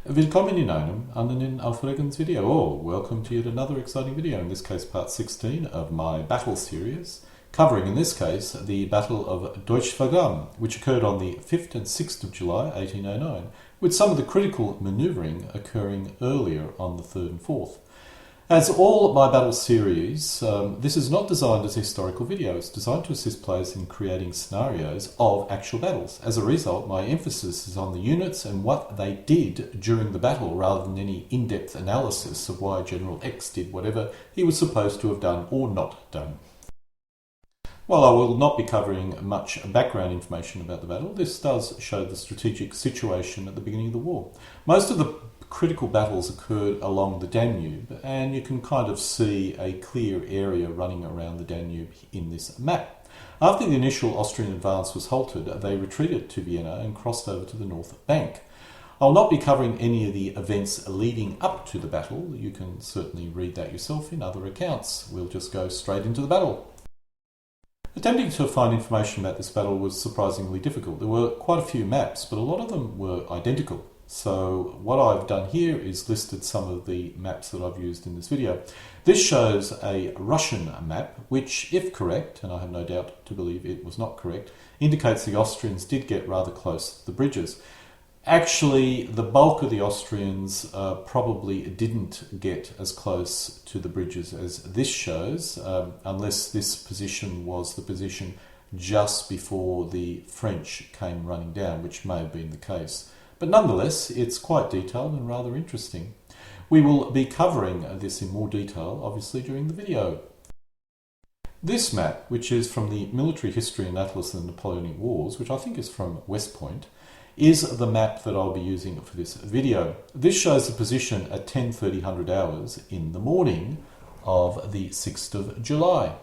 Willkommen in einem anderen aufregendes Video. Welcome to yet another exciting video, in this case part 16 of my battle series, covering in this case the Battle of Wagram, which occurred on the 5th and 6th of July 1809, with some of the critical manoeuvring occurring earlier on the 3rd and 4th. As all my battle series, this is not designed as a historical video. It's designed to assist players in creating scenarios of actual battles. As a result, my emphasis is on the units and what they did during the battle, rather than any in-depth analysis of why General X did whatever he was supposed to have done or not done. While I will not be covering much background information about the battle, this does show the strategic situation at the beginning of the war. Most of the critical battles occurred along the Danube, and you can kind of see a clear area running around the Danube in this map. After the initial Austrian advance was halted, they retreated to Vienna and crossed over to the north bank. I'll not be covering any of the events leading up to the battle. You can certainly read that yourself in other accounts. We'll just go straight into the battle. Attempting to find information about this battle was surprisingly difficult. There were quite a few maps, but a lot of them were identical. So what I've done here is listed some of the maps that I've used in this video. This shows a Russian map, which, if correct, and I have no doubt to believe it was not correct, indicates the Austrians did get rather close to the bridges. Actually, the bulk of the Austrians probably didn't get as close to the bridges as this shows, unless this position was the position just before the French came running down, which may have been the case. But nonetheless, it's quite detailed and rather interesting. We will be covering this in more detail, obviously, during the video. This map, which is from the Military History and Atlas of the Napoleonic Wars, which I think is from West Point, is the map that I'll be using for this video. This shows the position at 10:30 hours in the morning of the 6th of July.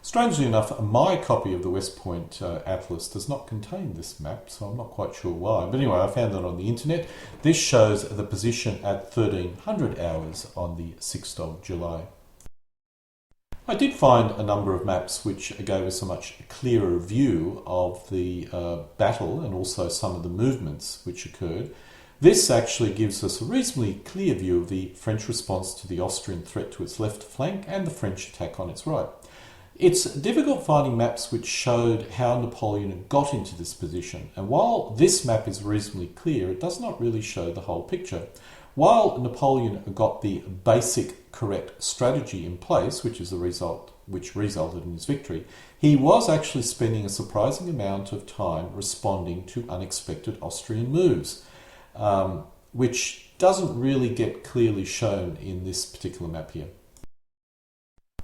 Strangely enough, my copy of the West Point Atlas does not contain this map, so I'm not quite sure why. But anyway, I found that on the internet. This shows the position at 1300 hours on the 6th of July. I did find a number of maps which gave us a much clearer view of the battle and also some of the movements which occurred. This actually gives us a reasonably clear view of the French response to the Austrian threat to its left flank and the French attack on its right. It's difficult finding maps which showed how Napoleon got into this position, and while this map is reasonably clear, it does not really show the whole picture. While Napoleon got the basic correct strategy in place, which resulted in his victory, he was actually spending a surprising amount of time responding to unexpected Austrian moves, which doesn't really get clearly shown in this particular map here.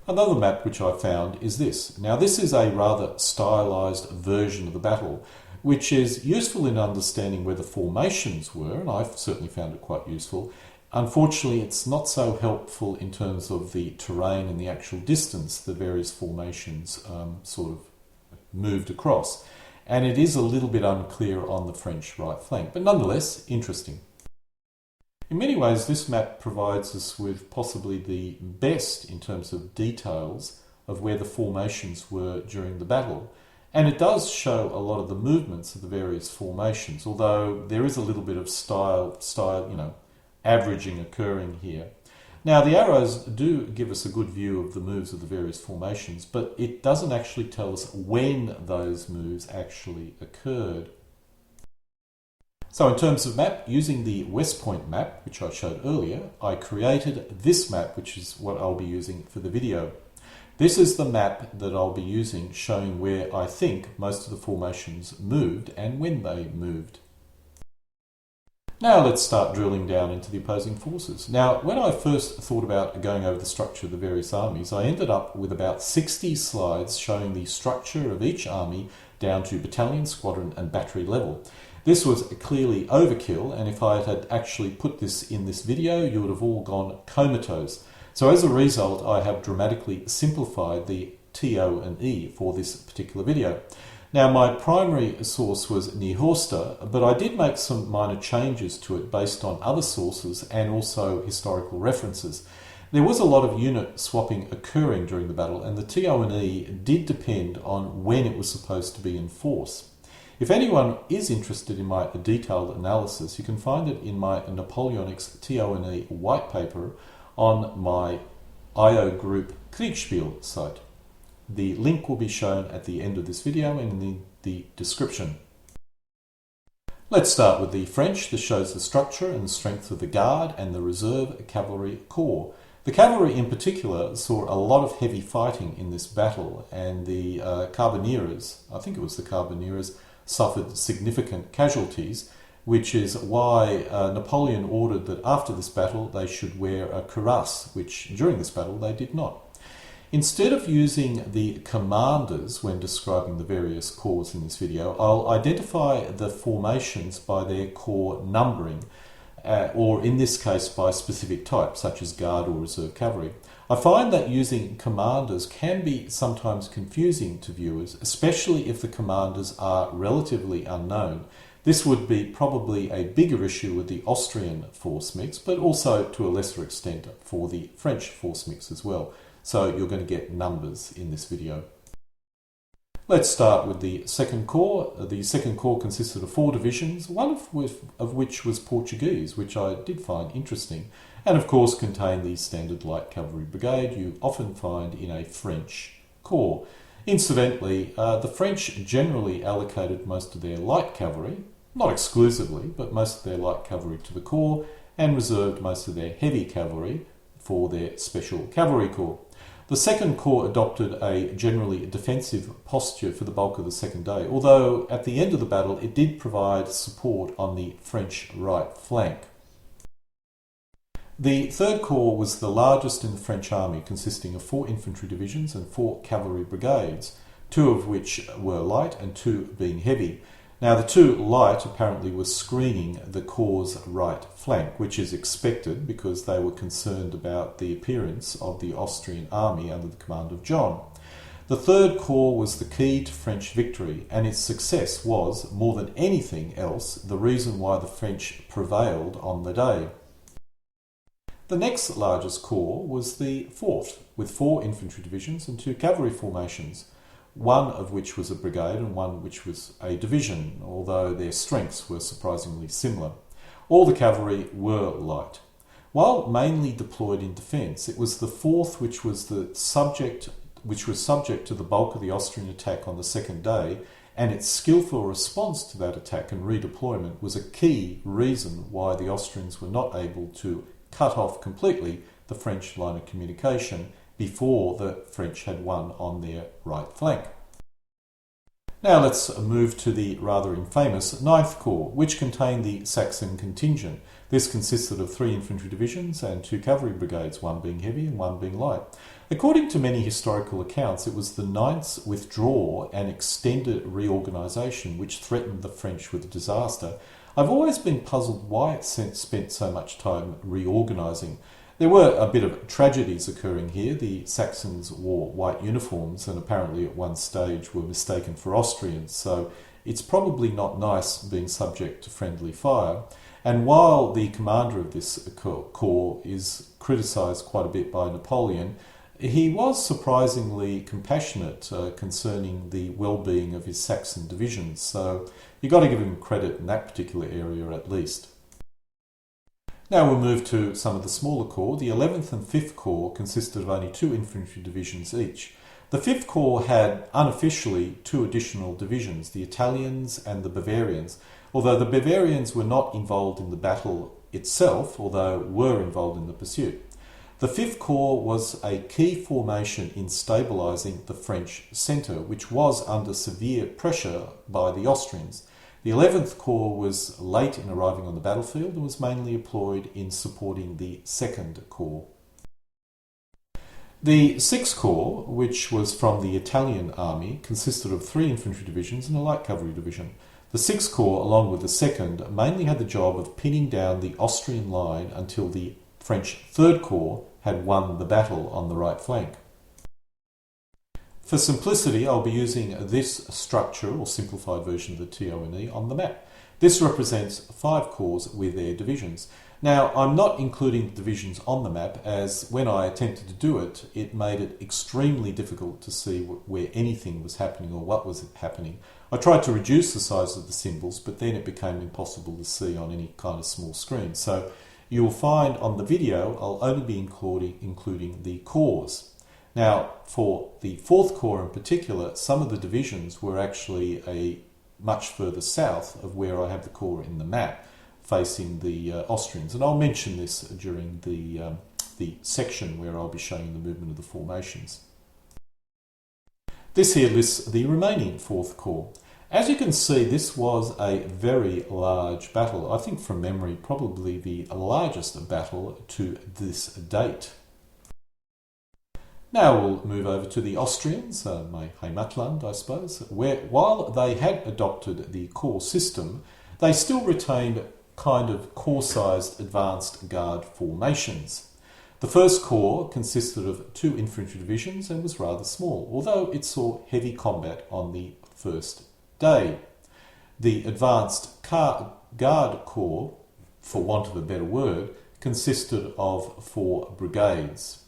Another map which I found is this. Now, this is a rather stylized version of the battle, which is useful in understanding where the formations were, and I've certainly found it quite useful. Unfortunately, it's not so helpful in terms of the terrain and the actual distance the various formations sort of moved across. And it is a little bit unclear on the French right flank, but nonetheless, interesting. In many ways, this map provides us with possibly the best in terms of details of where the formations were during the battle. And it does show a lot of the movements of the various formations, although there is a little bit of style, averaging occurring here. Now, the arrows do give us a good view of the moves of the various formations, but it doesn't actually tell us when those moves actually occurred. So in terms of map, using the West Point map, which I showed earlier, I created this map, which is what I'll be using for the video. This is the map that I'll be using, showing where I think most of the formations moved and when they moved. Now let's start drilling down into the opposing forces. Now, when I first thought about going over the structure of the various armies, I ended up with about 60 slides showing the structure of each army down to battalion, squadron and battery level. This was clearly overkill, and if I had actually put this in this video, you would have all gone comatose. So as a result, I have dramatically simplified the TO and E for this particular video. Now, my primary source was Niehorster, but I did make some minor changes to it based on other sources and also historical references. There was a lot of unit swapping occurring during the battle, and the TO and E did depend on when it was supposed to be in force. If anyone is interested in my detailed analysis, you can find it in my Napoleonics TONE white paper on my IO group Kriegsspiel site. The link will be shown at the end of this video and in the description. Let's start with the French. This shows the structure and strength of the Guard and the Reserve Cavalry Corps. The cavalry in particular saw a lot of heavy fighting in this battle, and the Carbineers, I think it was the Carbineers, suffered significant casualties, which is why Napoleon ordered that after this battle they should wear a cuirass, which during this battle they did not. Instead of using the commanders when describing the various corps in this video, I'll identify the formations by their corps numbering, or in this case by specific type, such as Guard or Reserve Cavalry. I find that using commanders can be sometimes confusing to viewers, especially if the commanders are relatively unknown. This would be probably a bigger issue with the Austrian force mix, but also to a lesser extent for the French force mix as well. So you're going to get numbers in this video. Let's start with the Second Corps. The Second Corps consisted of 4 divisions, one of which was Portuguese, which I did find interesting, and of course contained the standard light cavalry brigade you often find in a French corps. Incidentally, the French generally allocated most of their light cavalry, not exclusively, but most of their light cavalry to the corps, and reserved most of their heavy cavalry for their special cavalry corps. The Second Corps adopted a generally defensive posture for the bulk of the second day, although at the end of the battle it did provide support on the French right flank. The Third Corps was the largest in the French army, consisting of 4 infantry divisions and 4 cavalry brigades, 2 of which were light and 2 being heavy. Now the 2 light apparently were screening the Corps' right flank, which is expected because they were concerned about the appearance of the Austrian army under the command of John. The Third Corps was the key to French victory, and its success was, more than anything else, the reason why the French prevailed on the day. The next largest corps was the Fourth, with 4 infantry divisions and 2 cavalry formations, one of which was a brigade and one which was a division, although their strengths were surprisingly similar. All the cavalry were light. While mainly deployed in defence, it was the Fourth which was subject to the bulk of the Austrian attack on the second day, and its skillful response to that attack and redeployment was a key reason why the Austrians were not able to cut off completely the French line of communication before the French had won on their right flank. Now let's move to the rather infamous Ninth Corps, which contained the Saxon contingent. This consisted of 3 infantry divisions and 2 cavalry brigades, one being heavy and one being light. According to many historical accounts, it was the Ninth's withdrawal and extended reorganisation which threatened the French with disaster. I've always been puzzled why it spent so much time reorganising. There were a bit of tragedies occurring here. The Saxons wore white uniforms and apparently at one stage were mistaken for Austrians, so it's probably not nice being subject to friendly fire. And while the commander of this corps is criticised quite a bit by Napoleon, he was surprisingly compassionate concerning the well-being of his Saxon divisions, so you've got to give him credit in that particular area at least. Now we'll move to some of the smaller corps. The 11th and 5th Corps consisted of only 2 infantry divisions each. The 5th Corps had unofficially 2 additional divisions, the Italians and the Bavarians, although the Bavarians were not involved in the battle itself, although were involved in the pursuit. The 5th Corps was a key formation in stabilising the French centre, which was under severe pressure by the Austrians. The 11th Corps was late in arriving on the battlefield and was mainly employed in supporting the 2nd Corps. The 6th Corps, which was from the Italian army, consisted of 3 infantry divisions and a light cavalry division. The 6th Corps, along with the 2nd, mainly had the job of pinning down the Austrian line until the French 3rd Corps had won the battle on the right flank. For simplicity, I'll be using this structure or simplified version of the TONE on the map. This represents 5 corps with their divisions. Now, I'm not including the divisions on the map, as when I attempted to do it, it made it extremely difficult to see where anything was happening or what was happening. I tried to reduce the size of the symbols, but then it became impossible to see on any kind of small screen. So you will find on the video I'll only be including the corps. Now, for the 4th Corps in particular, some of the divisions were actually much further south of where I have the corps in the map, facing the Austrians. And I'll mention this during the section where I'll be showing the movement of the formations. This here lists the remaining 4th Corps. As you can see, this was a very large battle. I think from memory, probably the largest battle to this date. Now we'll move over to the Austrians, my Heimatland, I suppose, where while they had adopted the corps system, they still retained kind of corps-sized advanced guard formations. The 1st Corps consisted of 2 infantry divisions and was rather small, although it saw heavy combat on the first day. The advanced guard corps, for want of a better word, consisted of 4 brigades.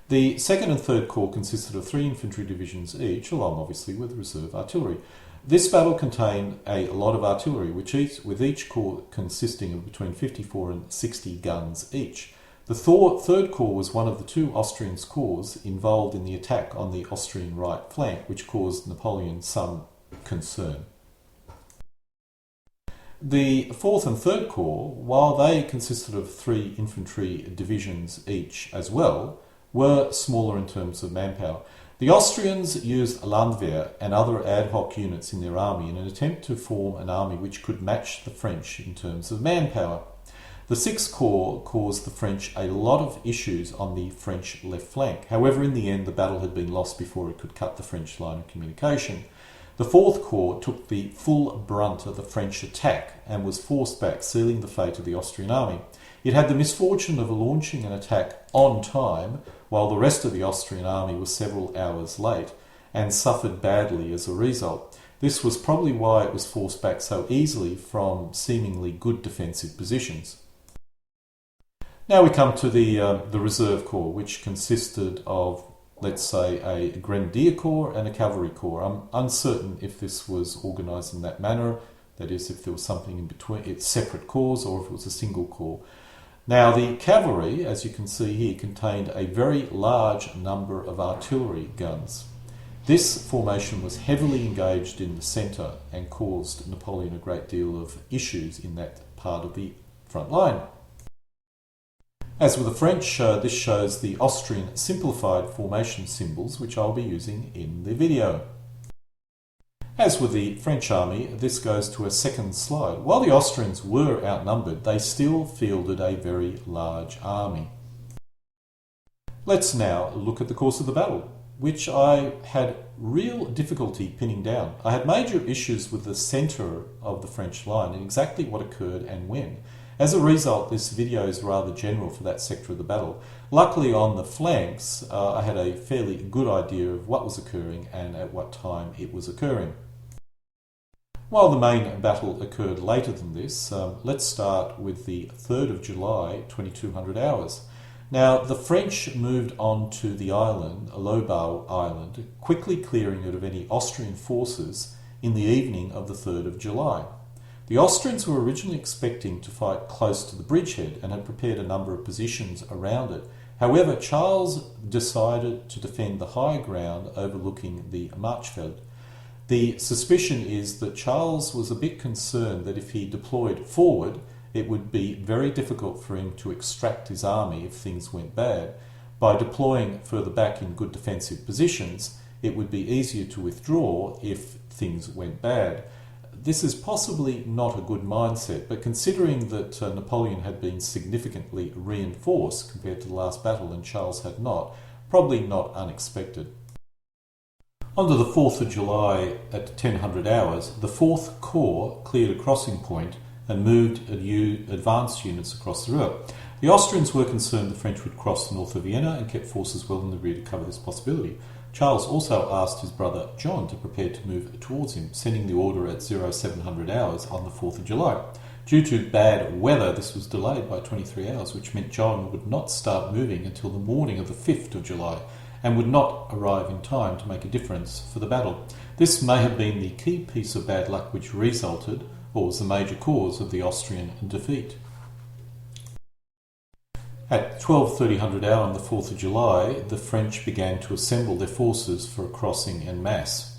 The 2nd and 3rd Corps consisted of 3 infantry divisions each, along obviously with reserve artillery. This battle contained a lot of artillery, with each corps consisting of between 54 and 60 guns each. The 3rd Corps was one of the 2 Austrian corps involved in the attack on the Austrian right flank, which caused Napoleon some concern. The 4th and 3rd Corps, while they consisted of 3 infantry divisions each as well, were smaller in terms of manpower. The Austrians used Landwehr and other ad hoc units in their army in an attempt to form an army which could match the French in terms of manpower. The 6th Corps caused the French a lot of issues on the French left flank. However, in the end, the battle had been lost before it could cut the French line of communication. The 4th Corps took the full brunt of the French attack and was forced back, sealing the fate of the Austrian army. It had the misfortune of launching an attack on time, while the rest of the Austrian army was several hours late, and suffered badly as a result. This was probably why it was forced back so easily from seemingly good defensive positions. Now we come to the Reserve Corps, which consisted of, let's say, a Grenadier Corps and a Cavalry Corps. I'm uncertain if this was organised in that manner, that is, if there was something in between, it's separate corps, or if it was a single corps. Now, the cavalry, as you can see here, contained a very large number of artillery guns. This formation was heavily engaged in the centre and caused Napoleon a great deal of issues in that part of the front line. As with the French, this shows the Austrian simplified formation symbols, which I'll be using in the video. As with the French army, this goes to a second slide. While the Austrians were outnumbered, they still fielded a very large army. Let's now look at the course of the battle, which I had real difficulty pinning down. I had major issues with the centre of the French line and exactly what occurred and when. As a result, this video is rather general for that sector of the battle. Luckily, on the flanks, I had a fairly good idea of what was occurring and at what time it was occurring. While the main battle occurred later than this, let's start with the 3rd of July, 2200 hours. Now, the French moved on to the island, Lobau Island, quickly clearing it of any Austrian forces in the evening of the 3rd of July. The Austrians were originally expecting to fight close to the bridgehead and had prepared a number of positions around it. However, Charles decided to defend the high ground overlooking the Marchfeld. The suspicion is that Charles was a bit concerned that if he deployed forward, it would be very difficult for him to extract his army if things went bad. By deploying further back in good defensive positions, it would be easier to withdraw if things went bad. This is possibly not a good mindset, but considering that Napoleon had been significantly reinforced compared to the last battle and Charles had not, probably not unexpected. On to the 4th of July at 1000 hours, the 4th Corps cleared a crossing point and moved advanced units across the river. The Austrians were concerned the French would cross north of Vienna and kept forces well in the rear to cover this possibility. Charles also asked his brother John to prepare to move towards him, sending the order at 0700 hours on the 4th of July. Due to bad weather, this was delayed by 23 hours, which meant John would not start moving until the morning of the 5th of July, and would not arrive in time to make a difference for the battle. This may have been the key piece of bad luck which resulted, or was the major cause of the Austrian defeat. At 12:30 hour on the 4th of July, the French began to assemble their forces for a crossing en masse.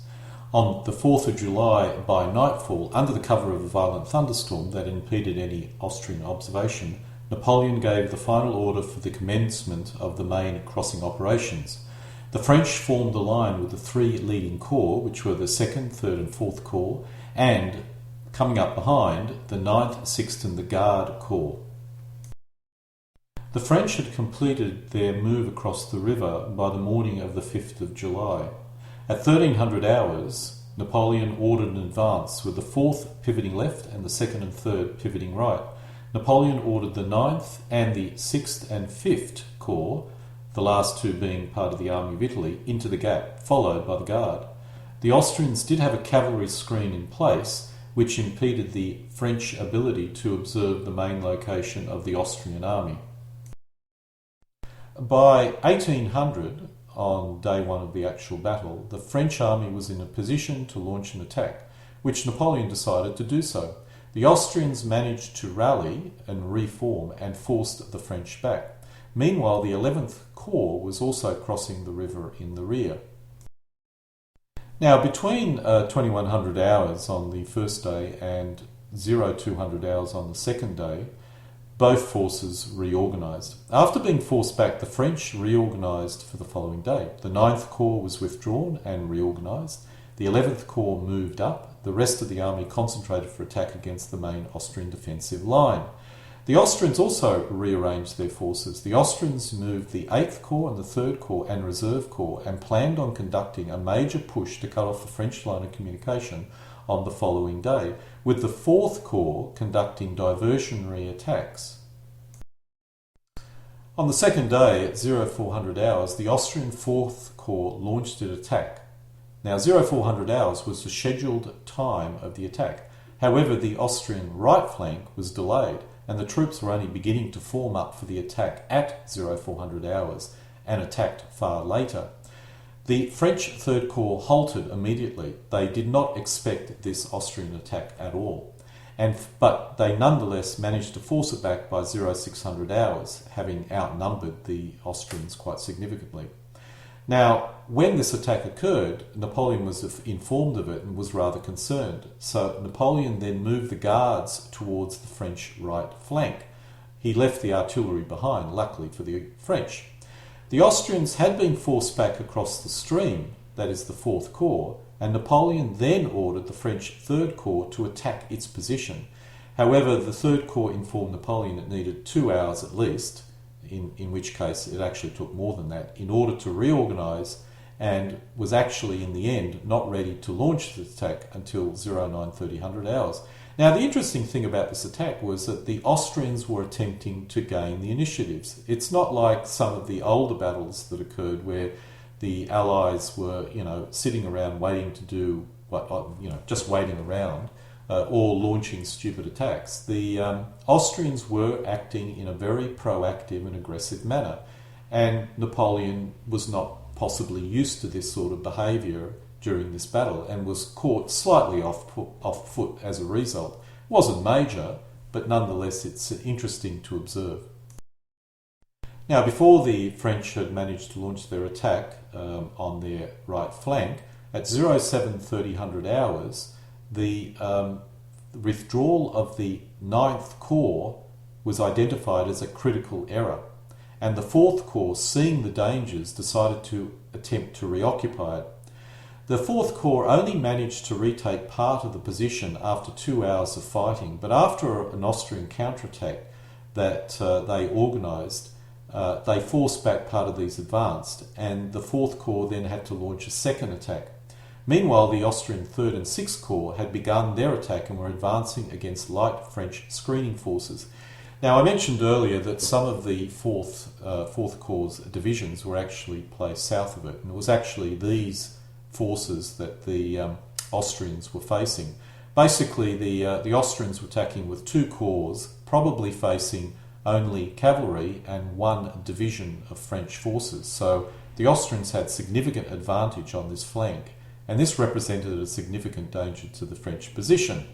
On the 4th of July, by nightfall, under the cover of a violent thunderstorm that impeded any Austrian observation, Napoleon gave the final order for the commencement of the main crossing operations. The French formed a line with the three leading corps, which were the 2nd, 3rd and 4th Corps, and, coming up behind, the 9th, 6th and the Guard Corps. The French had completed their move across the river by the morning of the 5th of July. At 1300 hours, Napoleon ordered an advance with the 4th pivoting left and the 2nd and 3rd pivoting right. Napoleon ordered the 9th and the 6th and 5th Corps, the last two being part of the Army of Italy, into the gap, followed by the Guard. The Austrians did have a cavalry screen in place, which impeded the French ability to observe the main location of the Austrian army. By 1800, on day one of the actual battle, the French army was in a position to launch an attack, which Napoleon decided to do so. The Austrians managed to rally and reform and forced the French back. Meanwhile, the 11th Corps was also crossing the river in the rear. Now, between 2100 hours on the first day and 0200 hours on the second day, both forces reorganised. After being forced back, the French reorganised for the following day. The 9th Corps was withdrawn and reorganised. The 11th Corps moved up. The rest of the army concentrated for attack against the main Austrian defensive line. The Austrians also rearranged their forces. The Austrians moved the 8th Corps and the 3rd Corps and Reserve Corps and planned on conducting a major push to cut off the French line of communication on the following day, with the 4th Corps conducting diversionary attacks. On the second day, at 0400 hours, the Austrian 4th Corps launched an attack. Now, 0400 hours was the scheduled time of the attack. However, the Austrian right flank was delayed, and the troops were only beginning to form up for the attack at 0400 hours and attacked far later. The French 3rd Corps halted immediately. They did not expect this Austrian attack at all, but they nonetheless managed to force it back by 0600 hours, having outnumbered the Austrians quite significantly. Now, when this attack occurred, Napoleon was informed of it and was rather concerned. So Napoleon then moved the guards towards the French right flank. He left the artillery behind, luckily for the French. The Austrians had been forced back across the stream, that is the 4th Corps, and Napoleon then ordered the French 3rd Corps to attack its position. However, the 3rd Corps informed Napoleon it needed 2 hours at least, in which case it actually took more than that, in order to reorganise, and was actually in the end not ready to launch the attack until 09:30 hours. Now, the interesting thing about this attack was that the Austrians were attempting to gain the initiatives. It's not like some of the older battles that occurred where the Allies were, sitting around waiting to do just waiting around or launching stupid attacks. The Austrians were acting in a very proactive and aggressive manner, and Napoleon was not possibly used to this sort of behaviour during this battle and was caught slightly off foot as a result. It wasn't major, but nonetheless it's interesting to observe. Now, before the French had managed to launch their attack on their right flank, at 07:30 hours, the withdrawal of the 9th Corps was identified as a critical error, and the 4th Corps, seeing the dangers, decided to attempt to reoccupy it. The 4th Corps only managed to retake part of the position after 2 hours of fighting, but after an Austrian counterattack that they organised, they forced back part of these advanced, and the 4th Corps then had to launch a second attack. Meanwhile, the Austrian 3rd and 6th Corps had begun their attack and were advancing against light French screening forces. Now, I mentioned earlier that some of the 4th Corps divisions were actually placed south of it, and it was actually these forces that the Austrians were facing. Basically, the Austrians were attacking with 2 corps, probably facing only cavalry and 1 division of French forces. So The Austrians had significant advantage on this flank, and this represented a significant danger to the French position.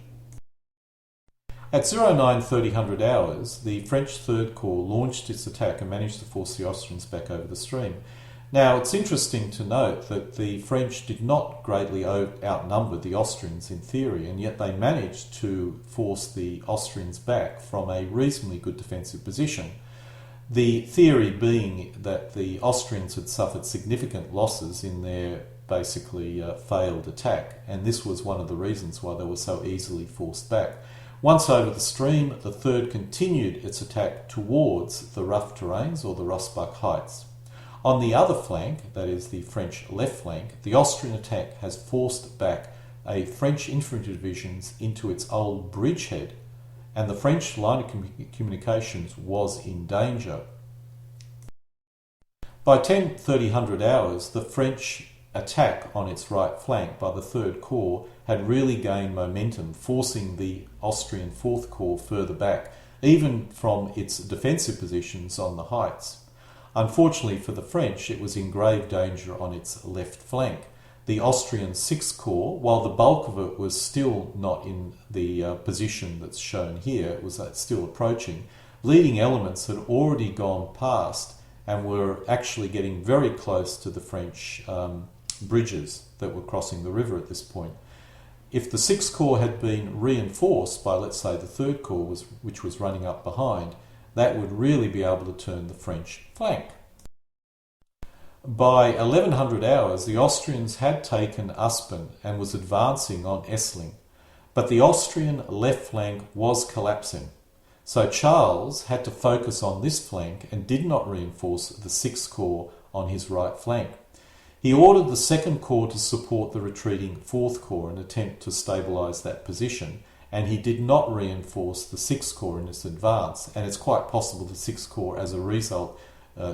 At 09:30 hours, the French Third Corps launched its attack and managed to force the Austrians back over the stream. Now, it's interesting to note that the French did not greatly outnumber the Austrians in theory, and yet they managed to force the Austrians back from a reasonably good defensive position. The theory being that the Austrians had suffered significant losses in their basically failed attack, and this was one of the reasons why they were so easily forced back. Once over the stream, the Third continued its attack towards the rough terrains or the Rossbach Heights. On the other flank, that is the French left flank, the Austrian attack has forced back a French infantry division into its old bridgehead, and the French line of communications was in danger. By 10:30 hours, the French attack on its right flank by the Third Corps had really gained momentum, forcing the Austrian Fourth Corps further back, even from its defensive positions on the heights. Unfortunately for the French, it was in grave danger on its left flank. The Austrian Sixth Corps, while the bulk of it was still not in the position that's shown here, it was still approaching, leading elements had already gone past and were actually getting very close to the French bridges that were crossing the river at this point. If the Sixth Corps had been reinforced by, let's say, the Third Corps, which was running up behind, that would really be able to turn the French flank. By 1100 hours, the Austrians had taken Aspen and was advancing on Essling, but the Austrian left flank was collapsing. So Charles had to focus on this flank and did not reinforce the Sixth Corps on his right flank. He ordered the Second Corps to support the retreating Fourth Corps and attempt to stabilise that position, and he did not reinforce the Sixth Corps in its advance, and it's quite possible the Sixth Corps, as a result,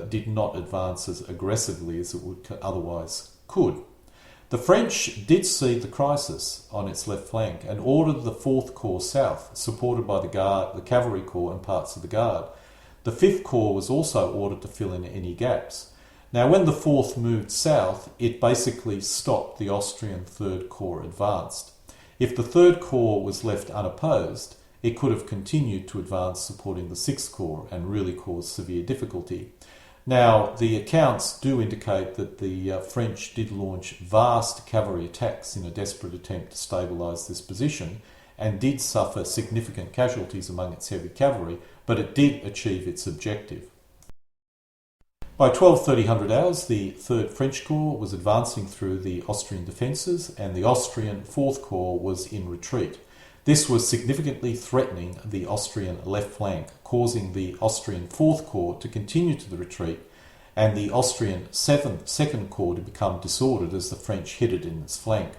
did not advance as aggressively as it would otherwise could. The French did see the crisis on its left flank and ordered the Fourth Corps south, supported by the Guard, the Cavalry Corps and parts of the Guard. The Fifth Corps was also ordered to fill in any gaps. Now, when the Fourth moved south, it basically stopped the Austrian Third Corps advance. If the Third Corps was left unopposed, it could have continued to advance supporting the Sixth Corps and really caused severe difficulty. Now, the accounts do indicate that the French did launch vast cavalry attacks in a desperate attempt to stabilise this position and did suffer significant casualties among its heavy cavalry, but it did achieve its objective. By 12:30 hours, the 3rd French Corps was advancing through the Austrian defences and the Austrian 4th Corps was in retreat. This was significantly threatening the Austrian left flank, causing the Austrian 4th Corps to continue to the retreat and the Austrian 2nd Corps to become disordered as the French hit it in its flank.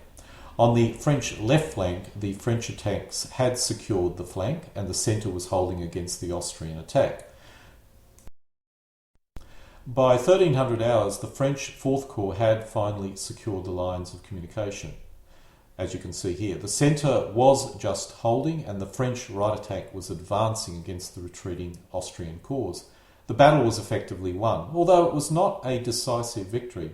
On the French left flank, the French attacks had secured the flank and the centre was holding against the Austrian attack. By 1300 hours, the French 4th Corps had finally secured the lines of communication. As you can see here, the centre was just holding and the French right attack was advancing against the retreating Austrian corps. The battle was effectively won, although it was not a decisive victory.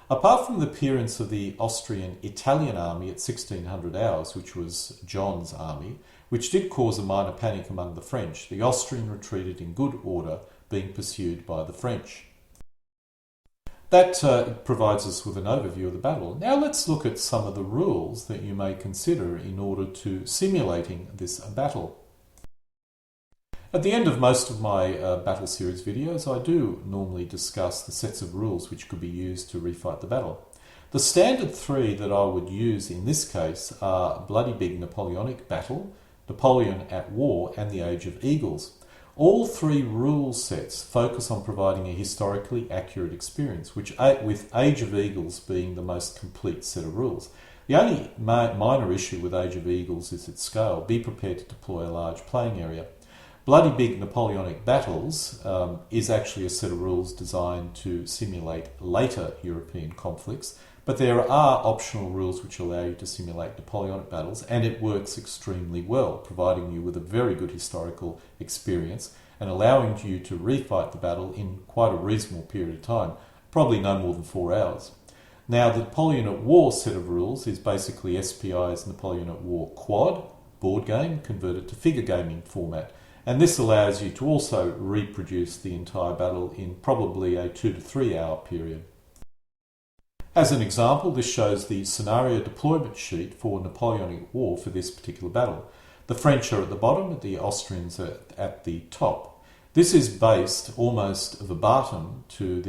Apart from the appearance of the Austrian Italian army at 1600 hours, which was John's army, which did cause a minor panic among the French, the Austrian retreated in good order, being pursued by the French. That provides us with an overview of the battle. Now let's look at some of the rules that you may consider in order to simulating this battle. At the end of most of my battle series videos, I do normally discuss the sets of rules which could be used to refight the battle. The standard three that I would use in this case are Bloody Big Napoleonic Battle, Napoleon at War, and the Age of Eagles. All three rule sets focus on providing a historically accurate experience, which with Age of Eagles being the most complete set of rules. The only minor issue with Age of Eagles is its scale. Be prepared to deploy a large playing area. Bloody Big Napoleonic Battles is actually a set of rules designed to simulate later European conflicts, but there are optional rules which allow you to simulate Napoleonic battles, and it works extremely well, providing you with a very good historical experience and allowing you to refight the battle in quite a reasonable period of time, probably no more than 4 hours. Now, the Napoleon at War set of rules is basically SPI's Napoleon at War Quad, board game, converted to figure gaming format. And this allows you to also reproduce the entire battle in probably a 2 to 3 hour period. As an example, this shows the scenario deployment sheet for Napoleonic War for this particular battle. The French are at the bottom, the Austrians are at the top. This is based almost verbatim to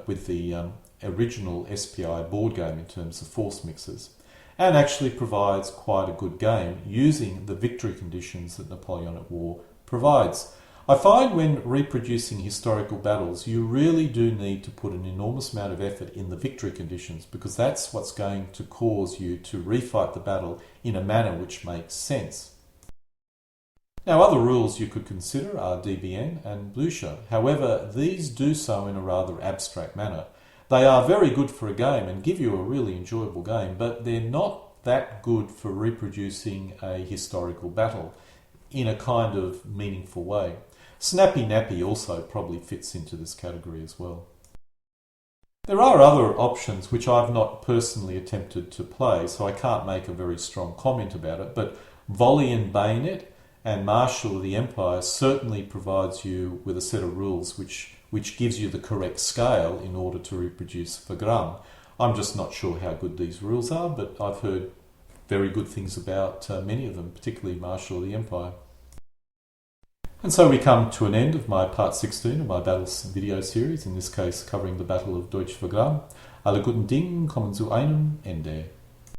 with the original SPI board game in terms of force mixes, and actually provides quite a good game using the victory conditions that Napoleonic War provides. I find when reproducing historical battles, you really do need to put an enormous amount of effort in the victory conditions, because that's what's going to cause you to refight the battle in a manner which makes sense. Now, other rules you could consider are DBN and Blücher. However, these do so in a rather abstract manner. They are very good for a game and give you a really enjoyable game, but they're not that good for reproducing a historical battle in a kind of meaningful way. Snappy Nappy also probably fits into this category as well. There are other options which I've not personally attempted to play, so I can't make a very strong comment about it, but Volley and Bayonet and Marshal of the Empire certainly provides you with a set of rules which gives you the correct scale in order to reproduce Wagram. I'm just not sure how good these rules are, but I've heard very good things about many of them, particularly Marshal of the Empire. And so we come to an end of my part 16 of my battles video series, in this case covering the Battle of Deutsch Wagram. Alle guten Dinge kommen zu einem Ende.